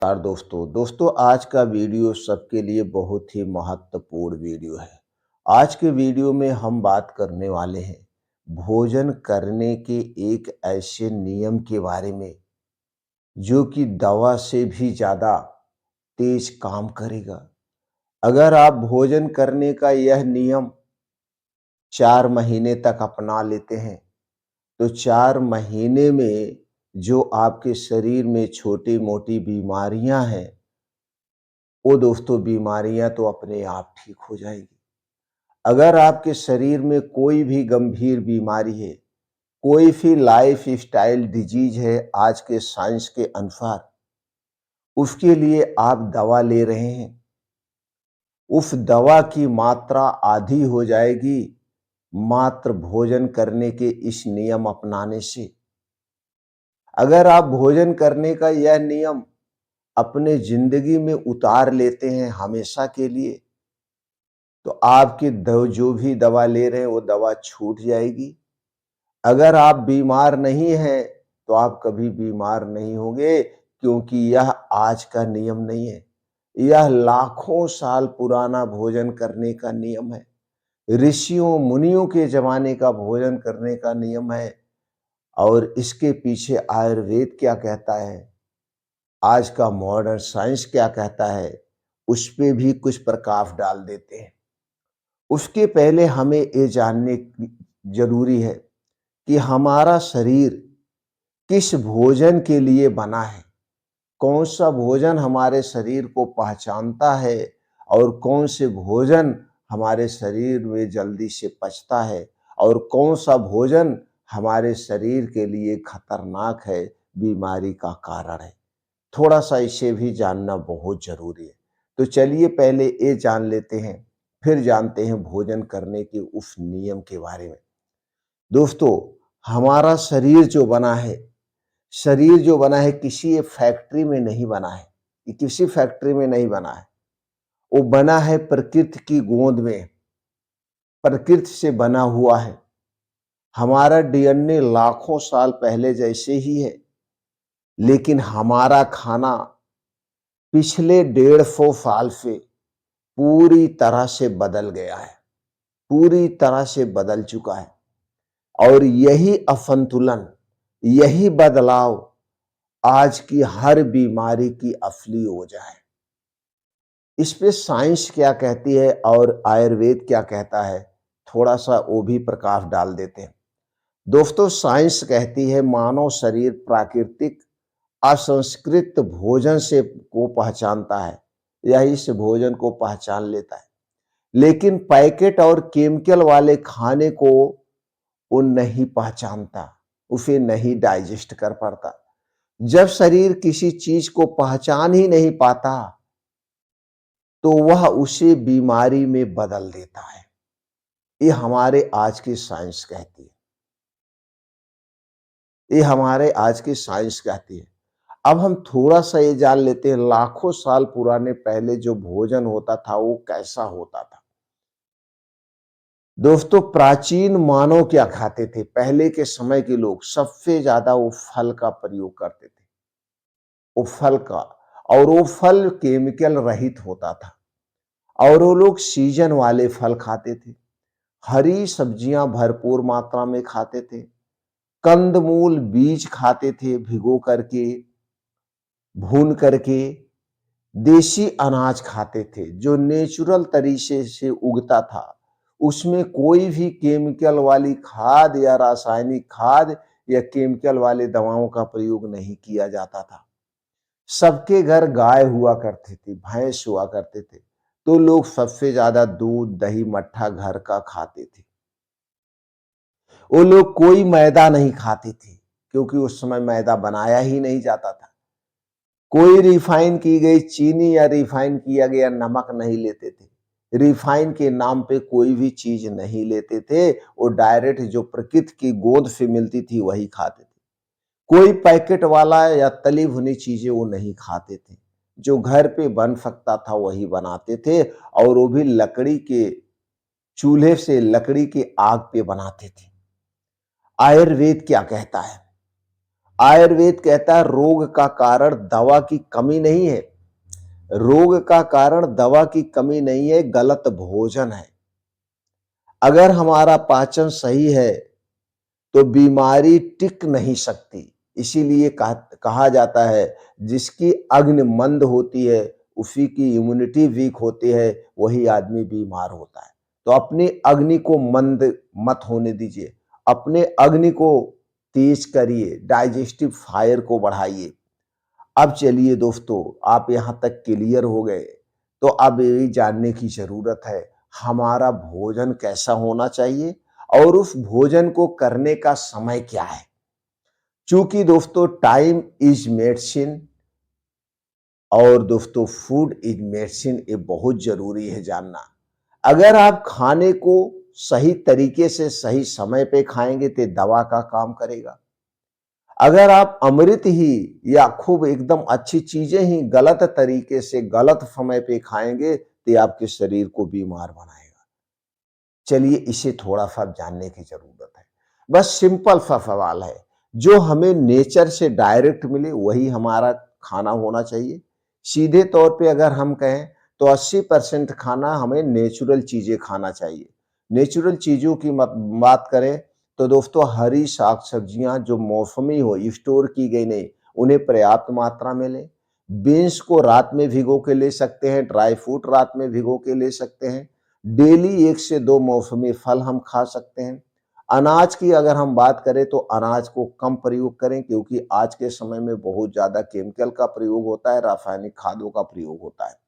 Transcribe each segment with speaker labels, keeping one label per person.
Speaker 1: दोस्तों आज का वीडियो सबके लिए बहुत ही महत्वपूर्ण वीडियो है। आज के वीडियो में हम बात करने वाले हैं भोजन करने के एक ऐसे नियम के बारे में जो कि दवा से भी ज़्यादा तेज काम करेगा। अगर आप भोजन करने का यह नियम 4 महीने तक अपना लेते हैं तो 4 महीने में जो आपके शरीर में छोटी-मोटी बीमारियां हैं वो दोस्तों बीमारियां तो अपने आप ठीक हो जाएगी। अगर आपके शरीर में कोई भी गंभीर बीमारी है, कोई भी लाइफ स्टाइल डिजीज है आज के साइंस के अनुसार, उसके लिए आप दवा ले रहे हैं, उस दवा की मात्रा आधी हो जाएगी मात्र भोजन करने के इस नियम अपनाने से। अगर आप भोजन करने का यह नियम अपने जिंदगी में उतार लेते हैं हमेशा के लिए, तो आपकी जो भी दवा ले रहे हैं वो दवा छूट जाएगी। अगर आप बीमार नहीं हैं तो आप कभी बीमार नहीं होंगे, क्योंकि यह आज का नियम नहीं है, यह लाखों साल पुराना भोजन करने का नियम है। ऋषियों मुनियों के जमाने का भोजन करने का नियम है। और इसके पीछे आयुर्वेद क्या कहता है, आज का मॉडर्न साइंस क्या कहता है, उस पे भी कुछ प्रकाश डाल देते हैं। उसके पहले हमें ये जानने जरूरी है कि हमारा शरीर किस भोजन के लिए बना है, कौन सा भोजन हमारे शरीर को पहचानता है और कौन से भोजन हमारे शरीर में जल्दी से पचता है और कौन सा भोजन हमारे शरीर के लिए खतरनाक है, बीमारी का कारण है। थोड़ा सा इसे भी जानना बहुत जरूरी है। तो चलिए पहले ये जान लेते हैं, फिर जानते हैं भोजन करने के उस नियम के बारे में। दोस्तों, हमारा शरीर जो बना है किसी एक फैक्ट्री में नहीं बना है, ये किसी फैक्ट्री में नहीं बना है, वो बना है प्रकृति की गोद में, प्रकृति से बना हुआ है। हमारा डीएनए लाखों साल पहले जैसे ही है, लेकिन हमारा खाना पिछले 150 साल से पूरी तरह से बदल गया है, पूरी तरह से बदल चुका है। और यही असंतुलन, यही बदलाव आज की हर बीमारी की असली वजह है। इस पे साइंस क्या कहती है और आयुर्वेद क्या कहता है, थोड़ा सा वो भी प्रकाश डाल देते हैं। दोस्तों, साइंस कहती है मानव शरीर प्राकृतिक असंस्कृत भोजन से को पहचानता है, या इस भोजन को पहचान लेता है, लेकिन पैकेट और केमिकल वाले खाने को वो नहीं पहचानता, उसे नहीं डाइजेस्ट कर पाता। जब शरीर किसी चीज को पहचान ही नहीं पाता तो वह उसे बीमारी में बदल देता है। ये हमारे आज की साइंस कहती है, ये हमारे आज की साइंस कहती है। अब हम थोड़ा सा ये जान लेते हैं लाखों साल पुराने पहले जो भोजन होता था वो कैसा होता था। दोस्तों, प्राचीन मानव क्या खाते थे, पहले के समय के लोग सबसे ज्यादा वो फल का प्रयोग करते थे, वो फल का, और वो फल केमिकल रहित होता था। और वो लोग सीजन वाले फल खाते थे, हरी सब्जियां भरपूर मात्रा में खाते थे, कंदमूल बीज खाते थे भिगो करके, भून करके। देसी अनाज खाते थे जो नेचुरल तरीके से उगता था, उसमें कोई भी केमिकल वाली खाद या रासायनिक खाद या केमिकल वाले दवाओं का प्रयोग नहीं किया जाता था। सबके घर गाय हुआ करती थी, भैंस हुआ करते थे, तो लोग सबसे ज्यादा दूध दही मट्ठा घर का खाते थे। वो लोग कोई मैदा नहीं खाते थे, क्योंकि उस समय मैदा बनाया ही नहीं जाता था। कोई रिफाइन की गई चीनी या रिफाइन किया गया नमक नहीं लेते थे, रिफाइन के नाम पे कोई भी चीज नहीं लेते थे, वो डायरेक्ट जो प्रकृति की गोद से मिलती थी वही खाते थे। कोई पैकेट वाला या तली भुनी चीजें वो नहीं खाते थे, जो घर पे बन सकता था वही बनाते थे, और वो भी लकड़ी के चूल्हे से, लकड़ी के आग पे बनाते थे। आयुर्वेद क्या कहता है, आयुर्वेद कहता है रोग का कारण दवा की कमी नहीं है, रोग का कारण दवा की कमी नहीं है, गलत भोजन है। अगर हमारा पाचन सही है तो बीमारी टिक नहीं सकती। इसीलिए कहा जाता है जिसकी अग्नि मंद होती है, उसी की इम्यूनिटी वीक होती है, वही आदमी बीमार होता है। तो अपनी अग्नि को मंद मत होने दीजिए, अपने अग्नि को तेज करिए, डाइजेस्टिव फायर को बढ़ाइए। अब चलिए दोस्तों, आप यहाँ तक क्लियर हो गए, तो अब यही जानने की ज़रूरत है, हमारा भोजन कैसा होना चाहिए और उस भोजन को करने का समय क्या है? चूँकि दोस्तों टाइम इज़ मेडिसिन और दोस्तों फूड इज़ मेडिसिन, ये बहुत ज़रूरी है जानना। अगर आप खाने को सही तरीके से, सही समय पे खाएँगे तो दवा का काम करेगा। अगर आप अमृत ही या खूब एकदम अच्छी चीजें ही गलत तरीके से गलत समय पे खाएंगे तो ये आपके शरीर को बीमार बनाएगा। चलिए इसे थोड़ा सा जानने की जरूरत है। बस सिंपल सा सवाल है, जो हमें नेचर से डायरेक्ट मिले वही हमारा खाना होना चाहिए। सीधे तौर पे अगर हम कहें तो 80% खाना हमें नेचुरल चीजें खाना चाहिए। नेचुरल चीजों की बात करें तो दोस्तों हरी साग सब्जियां जो मौसमी हो, स्टोर की गई नहीं, उन्हें पर्याप्त मात्रा में लें। बीन्स को रात में भिगो के ले सकते हैं, ड्राई फ्रूट रात में भिगो के ले सकते हैं। डेली 1 से 2 मौसमी फल हम खा सकते हैं। अनाज की अगर हम बात करें तो अनाज को कम प्रयोग करें, क्योंकि आज के समय में बहुत ज़्यादा केमिकल का प्रयोग होता है, रासायनिक खादों का प्रयोग होता है।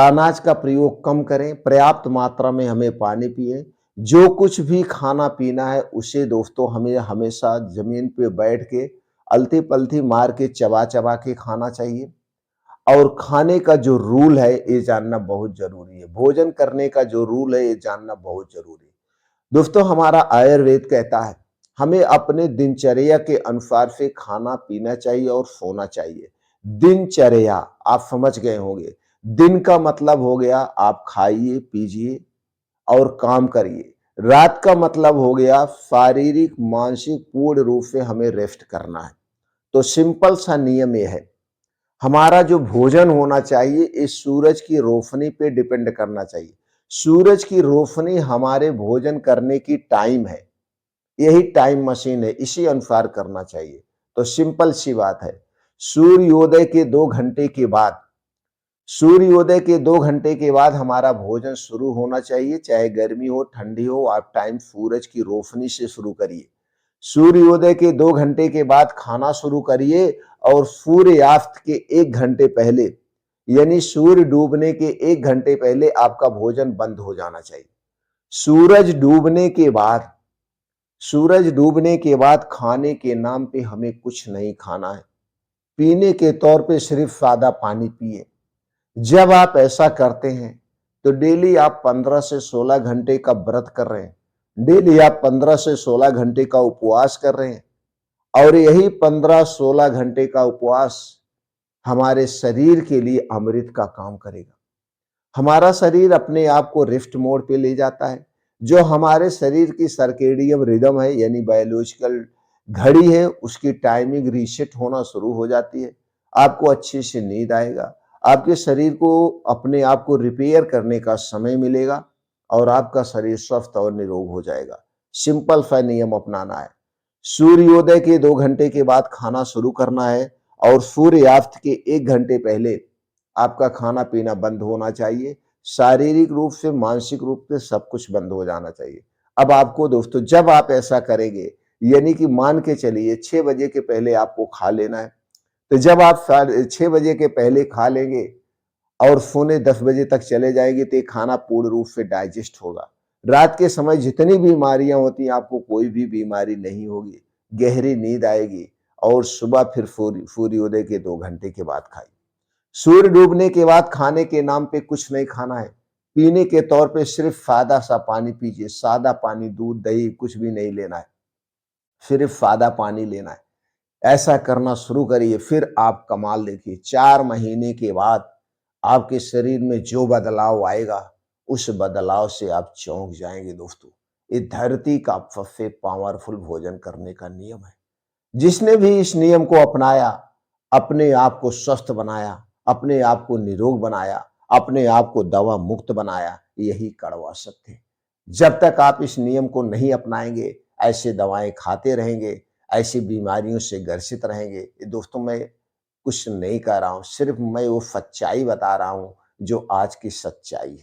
Speaker 1: अनाज का प्रयोग कम करें, पर्याप्त मात्रा में हमें पानी पिएँ। जो कुछ भी खाना-पीना है उसे दोस्तों हमें हमेशा ज़मीन पे बैठ के अलती-पलती मार के चबा-चबा के खाना चाहिए। और खाने का जो रूल है ये जानना बहुत ज़रूरी है। भोजन करने का जो रूल है ये जानना बहुत ज़रूरी है। दोस्तों हमारा आयुर्वेद कहता है हमें अपने दिनचर्या के अनुसार से खाना-पीना चाहिए और सोना चाहिए। दिनचर्या आप समझ गए होंगे। दिन का मतलब हो गया आप खाइए, पीजिए और काम करिए। रात का मतलब हो गया शारीरिक, मानसिक पूर्ण रूप से हमें रेस्ट करना है। तो सिंपल सा नियम ये है, हमारा जो भोजन होना चाहिए इस सूरज की रोशनी पे डिपेंड करना चाहिए। सूरज की रोशनी हमारे भोजन करने की टाइम है, यही टाइम मशीन है, इसी अनुसार करना चाहिए। तो सिंपल सी बात है, सूर्योदय के 2 घंटे के बाद सूर्योदय के 2 घंटे के बाद हमारा भोजन शुरू होना चाहिए, चाहे गर्मी हो, ठंडी हो, आप टाइम सूरज की रोशनी से शुरू करिए। सूर्योदय के 2 घंटे के बाद खाना शुरू करिए और सूर्यास्त के 1 घंटे पहले, यानी सूर्य डूबने के 1 घंटे पहले आपका भोजन बंद हो जाना चाहिए। सूरज डूबने के बाद सूरज डूबने के बाद खाने के नाम पे हमें कुछ नहीं खाना है। पीने के तौर पे सिर्फ सादा पानी पिए। जब आप ऐसा करते हैं तो डेली आप 15 से 16 घंटे का व्रत कर रहे हैं, डेली आप 15 से 16 घंटे का उपवास कर रहे हैं और यही 15-16 घंटे का उपवास हमारे शरीर के लिए अमृत का काम करेगा। हमारा शरीर अपने आप को रिस्ट मोड पे ले जाता है। जो हमारे शरीर की सर्केडियन रिदम है, यानी बायोलॉजिकल घड़ी है, उसकी टाइमिंग रीसेट होना शुरू हो जाती है। आपको अच्छे से नींद आएगा, आपके शरीर को अपने आप को रिपेयर करने का समय मिलेगा और आपका शरीर स्वस्थ और निरोग हो जाएगा। सिंपल सा नियम अपनाना है। सूर्योदय के 2 घंटे के बाद खाना शुरू करना है और सूर्यास्त के 1 घंटे पहले आपका खाना-पीना बंद होना चाहिए। शारीरिक रूप से, मानसिक रूप से सब कुछ बंद हो जाना चाहिए। अब आपको दोस्तों जब आप ऐसा करेंगे, यानी कि मान के चलिए 6 बजे के पहले आपको खा लेना है। तो जब आप साढ़े 6 बजे के पहले खा लेंगे और सोने 10 बजे तक चले जाएँगे तो ये खाना पूर्ण रूप से डाइजेस्ट होगा। रात के समय जितनी बीमारियाँ होती हैं, आपको कोई भी बीमारी नहीं होगी। गहरी नींद आएगी और सुबह फिर सूर्योदय के 2 घंटे के बाद खाइए। सूर्य डूबने के बाद खाने के नाम पे कुछ नहीं खाना है। पीने के तौर पे सिर्फ सादा सा पानी पीजिए, सादा पानी, दूध, दही कुछ भी नहीं लेना है, सिर्फ सादा पानी लेना है। ऐसा करना शुरू करिए, फिर आप कमाल देखिए, 4 महीने के बाद आपके शरीर में जो बदलाव आएगा, उस बदलाव से आप चौंक जाएँगे दोस्तों। ये धरती का सबसे पावरफुल भोजन करने का नियम है। जिसने भी इस नियम को अपनाया, अपने आप को स्वस्थ बनाया, अपने आप को निरोग बनाया, अपने आप को दवा मुक्त बनाया, यही कड़वा सत्य है। जब तक आप इस नियम को नहीं अपनाएँगे, ऐसे दवाएँ खाते रहेंगे, ऐसी बीमारियों से ग्रसित रहेंगे। ये दोस्तों मैं कुछ नहीं कह रहा हूँ, सिर्फ़ मैं वो सच्चाई बता रहा हूँ, जो आज की सच्चाई है।